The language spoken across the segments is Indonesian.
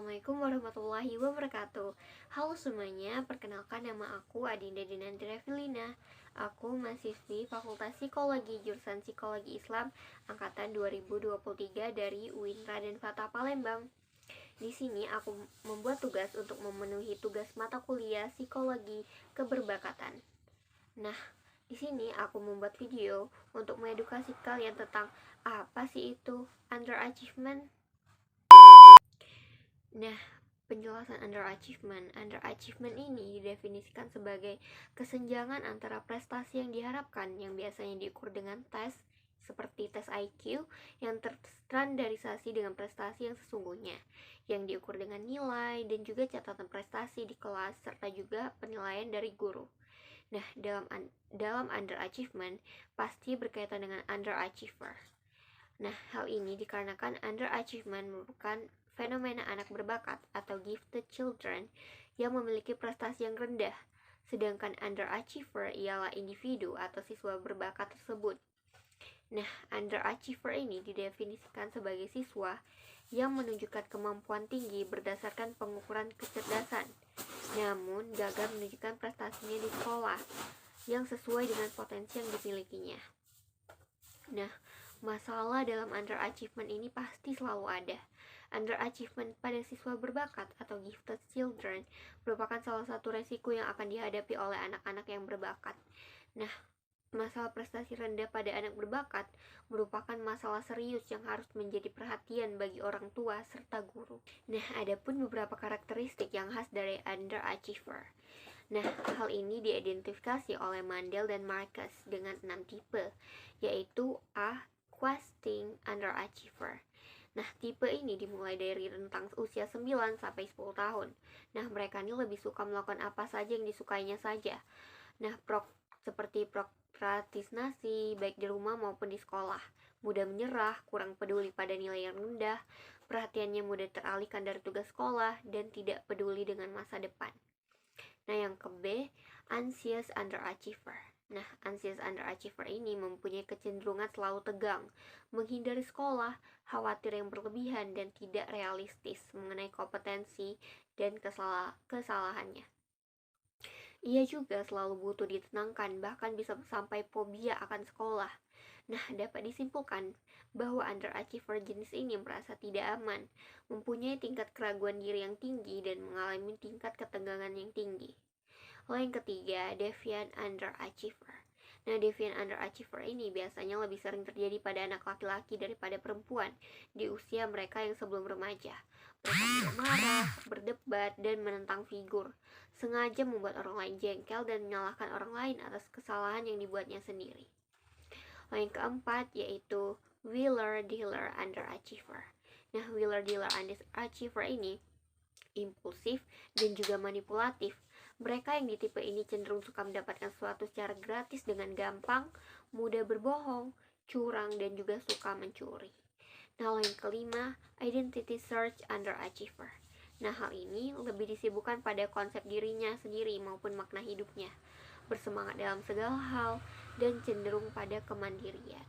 Assalamualaikum warahmatullahi wabarakatuh. Halo semuanya, perkenalkan nama aku Adinda Dinandira Filina. Aku mahasiswi Fakultas Psikologi jurusan Psikologi Islam angkatan 2023 dari UIN Raden Fatah Palembang. Di sini aku membuat tugas untuk memenuhi tugas mata kuliah Psikologi Keberbakatan. Nah, di sini aku membuat video untuk mengedukasi kalian tentang apa sih itu underachievement. Nah, penjelasan underachievement. Underachievement ini didefinisikan sebagai kesenjangan antara prestasi yang diharapkan yang biasanya diukur dengan tes seperti tes IQ yang terstandarisasi dengan prestasi yang sesungguhnya yang diukur dengan nilai dan juga catatan prestasi di kelas serta juga penilaian dari guru. Nah, dalam underachievement pasti berkaitan dengan underachiever. Nah, hal ini dikarenakan underachievement merupakan fenomena anak berbakat atau gifted children yang memiliki prestasi yang rendah, sedangkan underachiever ialah individu atau siswa berbakat tersebut. Nah, underachiever ini didefinisikan sebagai siswa yang menunjukkan kemampuan tinggi berdasarkan pengukuran kecerdasan, namun gagal menunjukkan prestasinya di sekolah yang sesuai dengan potensi yang dimilikinya. Nah, masalah dalam underachievement ini pasti selalu ada. Underachievement pada siswa berbakat atau gifted children merupakan salah satu resiko yang akan dihadapi oleh anak-anak yang berbakat. Nah, masalah prestasi rendah pada anak berbakat merupakan masalah serius yang harus menjadi perhatian bagi orang tua serta guru. Nah, ada pun beberapa karakteristik yang khas dari underachiever. Nah, hal ini diidentifikasi oleh Mandel dan Marcus dengan 6 tipe, yaitu A. Questing Underachiever. Nah, tipe ini dimulai dari rentang usia 9 sampai 10 tahun. Nah, mereka ini lebih suka melakukan apa saja yang disukainya saja. Nah, seperti prokrastinasi baik di rumah maupun di sekolah. Mudah menyerah, kurang peduli pada nilai yang rendah, perhatiannya mudah teralihkan dari tugas sekolah, dan tidak peduli dengan masa depan. Nah, yang ke B, Anxious Underachiever. Nah, anxious underachiever ini mempunyai kecenderungan selalu tegang, menghindari sekolah, khawatir yang berlebihan, dan tidak realistis mengenai kompetensi dan kesalahannya. Ia juga selalu butuh ditenangkan, bahkan bisa sampai fobia akan sekolah. Nah, dapat disimpulkan bahwa underachiever jenis ini merasa tidak aman, mempunyai tingkat keraguan diri yang tinggi, dan mengalami tingkat ketegangan yang tinggi. Lalu yang ketiga, deviant underachiever. Nah, deviant underachiever ini biasanya lebih sering terjadi pada anak laki-laki daripada perempuan di usia mereka yang sebelum remaja. Mereka tidak marah, berdebat, dan menentang figur, sengaja membuat orang lain jengkel dan menyalahkan orang lain atas kesalahan yang dibuatnya sendiri. Lalu yang keempat yaitu wheeler-dealer underachiever. Nah, wheeler-dealer underachiever ini impulsif dan juga manipulatif. Mereka yang di tipe ini cenderung suka mendapatkan sesuatu secara gratis dengan gampang, mudah berbohong, curang, dan juga suka mencuri. Nah, yang kelima, identity search underachiever. Nah, hal ini lebih disibukkan pada konsep dirinya sendiri maupun makna hidupnya, bersemangat dalam segala hal, dan cenderung pada kemandirian.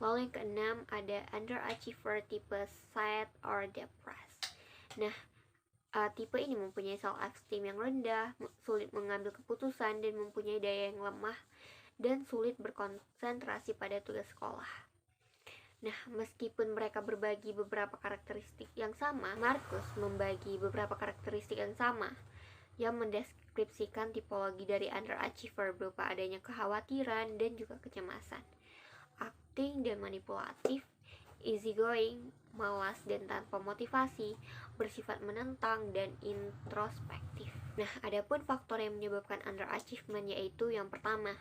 Lalu yang keenam ada underachiever tipe sad or depressed. Nah, tipe ini mempunyai self-esteem yang rendah, sulit mengambil keputusan, dan mempunyai daya yang lemah, dan sulit berkonsentrasi pada tugas sekolah. Nah, meskipun mereka berbagi beberapa karakteristik yang sama, Marcus membagi beberapa karakteristik yang sama yang mendeskripsikan tipologi dari underachiever berupa adanya kekhawatiran dan juga kecemasan, akting dan manipulatif, easygoing, malas dan tanpa motivasi, bersifat menentang, dan introspektif. Nah, adapun faktor yang menyebabkan underachievement yaitu yang pertama,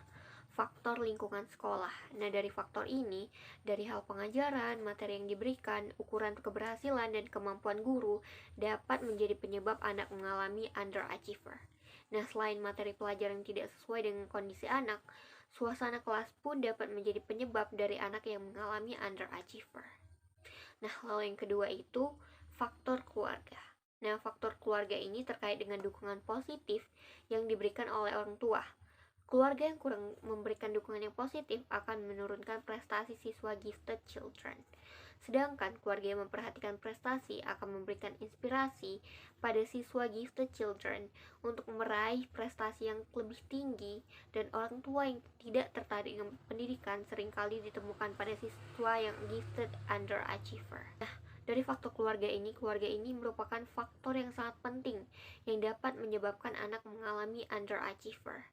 faktor lingkungan sekolah. Nah, dari faktor ini, dari hal pengajaran, materi yang diberikan, ukuran keberhasilan, dan kemampuan guru dapat menjadi penyebab anak mengalami underachiever. Nah, selain materi pelajaran yang tidak sesuai dengan kondisi anak, suasana kelas pun dapat menjadi penyebab dari anak yang mengalami underachiever. Nah, lalu yang kedua itu faktor keluarga. Nah, faktor keluarga ini terkait dengan dukungan positif yang diberikan oleh orang tua. Keluarga yang kurang memberikan dukungan yang positif akan menurunkan prestasi siswa gifted children. Sedangkan keluarga yang memperhatikan prestasi akan memberikan inspirasi pada siswa gifted children untuk meraih prestasi yang lebih tinggi, dan orang tua yang tidak tertarik dengan pendidikan seringkali ditemukan pada siswa yang gifted underachiever. Nah, dari faktor keluarga ini merupakan faktor yang sangat penting yang dapat menyebabkan anak mengalami underachiever.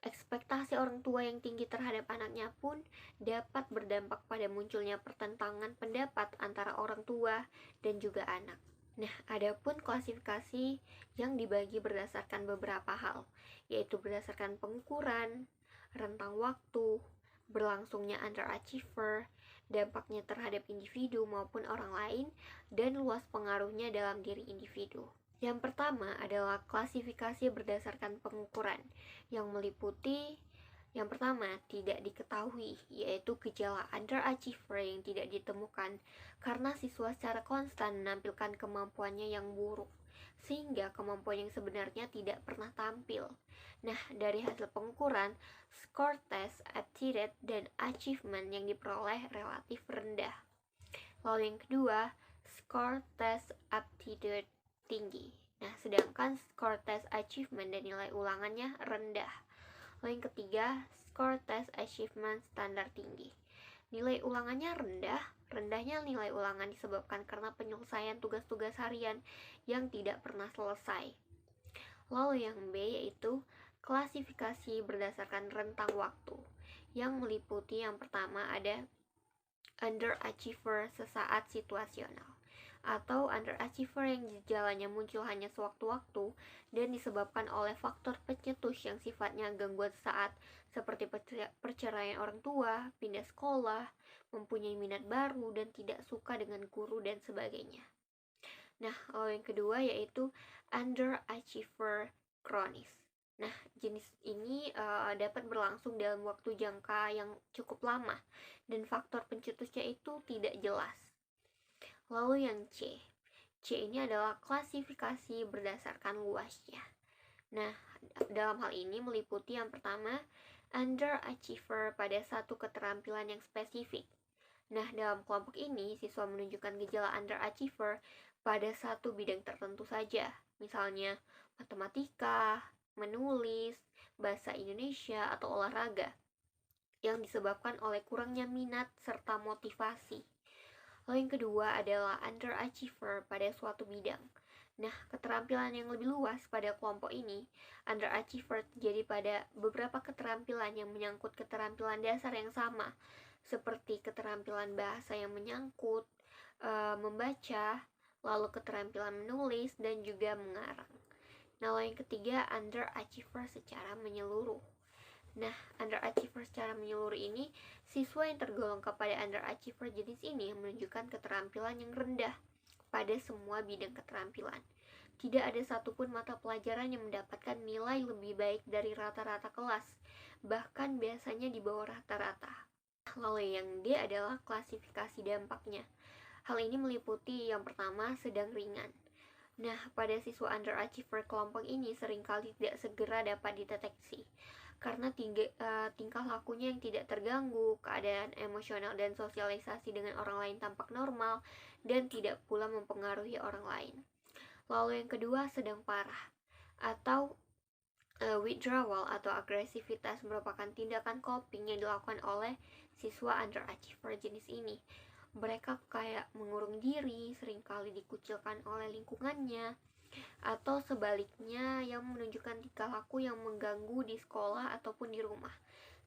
Ekspektasi orang tua yang tinggi terhadap anaknya pun dapat berdampak pada munculnya pertentangan pendapat antara orang tua dan juga anak. Nah, adapun klasifikasi yang dibagi berdasarkan beberapa hal, yaitu berdasarkan pengukuran, rentang waktu, berlangsungnya underachiever, dampaknya terhadap individu maupun orang lain, dan luas pengaruhnya dalam diri individu. Yang pertama adalah klasifikasi berdasarkan pengukuran, yang meliputi yang pertama, tidak diketahui, yaitu gejala underachiever yang tidak ditemukan karena siswa secara konstan menampilkan kemampuannya yang buruk, sehingga kemampuan yang sebenarnya tidak pernah tampil. Nah, dari hasil pengukuran, skor tes, aptitude, dan achievement yang diperoleh relatif rendah. Lalu yang kedua, skor tes aptitude tinggi. Nah, sedangkan skor tes achievement dan nilai ulangannya rendah. Lalu yang ketiga, skor tes achievement standar tinggi. Nilai ulangannya rendah. Rendahnya nilai ulangan disebabkan karena penyelesaian tugas-tugas harian yang tidak pernah selesai. Lalu yang B yaitu klasifikasi berdasarkan rentang waktu, yang meliputi yang pertama ada underachiever sesaat situasional, atau underachiever yang gejalanya muncul hanya sewaktu-waktu dan disebabkan oleh faktor pencetus yang sifatnya gangguan sesaat seperti perceraian orang tua, pindah sekolah, mempunyai minat baru, dan tidak suka dengan guru dan sebagainya. Nah, lalu yang kedua yaitu underachiever kronis. Nah, jenis ini dapat berlangsung dalam waktu jangka yang cukup lama dan faktor pencetusnya itu tidak jelas. Lalu yang C ini adalah klasifikasi berdasarkan luasnya. Nah, dalam hal ini meliputi yang pertama, underachiever pada satu keterampilan yang spesifik. Nah, dalam kelompok ini, siswa menunjukkan gejala underachiever pada satu bidang tertentu saja, misalnya matematika, menulis, bahasa Indonesia, atau olahraga, yang disebabkan oleh kurangnya minat serta motivasi. Lalu yang kedua adalah underachiever pada suatu bidang. Nah, keterampilan yang lebih luas pada kelompok ini, underachiever terjadi pada beberapa keterampilan yang menyangkut keterampilan dasar yang sama, seperti keterampilan bahasa yang menyangkut membaca, lalu keterampilan menulis, dan juga mengarang. Nah, lalu yang ketiga, underachiever secara menyeluruh. Nah, underachiever secara menyeluruh ini, siswa yang tergolong kepada underachiever jenis ini menunjukkan keterampilan yang rendah pada semua bidang keterampilan. Tidak ada satupun mata pelajaran yang mendapatkan nilai lebih baik dari rata-rata kelas, bahkan biasanya di bawah rata-rata. Lalu yang D adalah klasifikasi dampaknya. Hal ini meliputi yang pertama, sedang ringan. Nah, pada siswa underachiever kelompok ini seringkali tidak segera dapat dideteksi karena tingkah lakunya yang tidak terganggu, keadaan emosional dan sosialisasi dengan orang lain tampak normal, dan tidak pula mempengaruhi orang lain. Lalu yang kedua, sedang parah, atau withdrawal atau agresivitas merupakan tindakan coping yang dilakukan oleh siswa underachiever jenis ini. Mereka kayak mengurung diri, seringkali dikucilkan oleh lingkungannya, atau sebaliknya yang menunjukkan tingkah laku yang mengganggu di sekolah ataupun di rumah,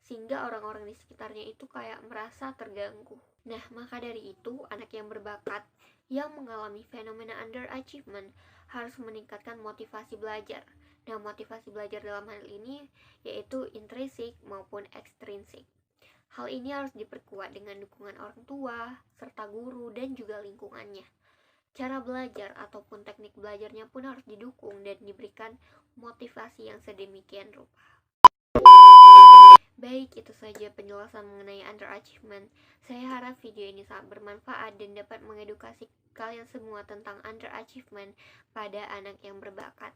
sehingga orang-orang di sekitarnya itu kayak merasa terganggu. Nah, maka dari itu, anak yang berbakat yang mengalami fenomena underachievement harus meningkatkan motivasi belajar. Nah, motivasi belajar dalam hal ini yaitu intrinsik maupun ekstrinsik. Hal ini harus diperkuat dengan dukungan orang tua, serta guru, dan juga lingkungannya. Cara belajar ataupun teknik belajarnya pun harus didukung dan diberikan motivasi yang sedemikian rupa. Baik, itu saja penjelasan mengenai underachievement. Saya harap video ini sangat bermanfaat dan dapat mengedukasi kalian semua tentang underachievement pada anak yang berbakat.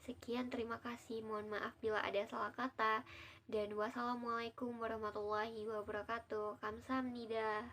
Sekian, terima kasih. Mohon maaf bila ada salah kata. Dan wassalamualaikum warahmatullahi wabarakatuh. Kamsahamnida.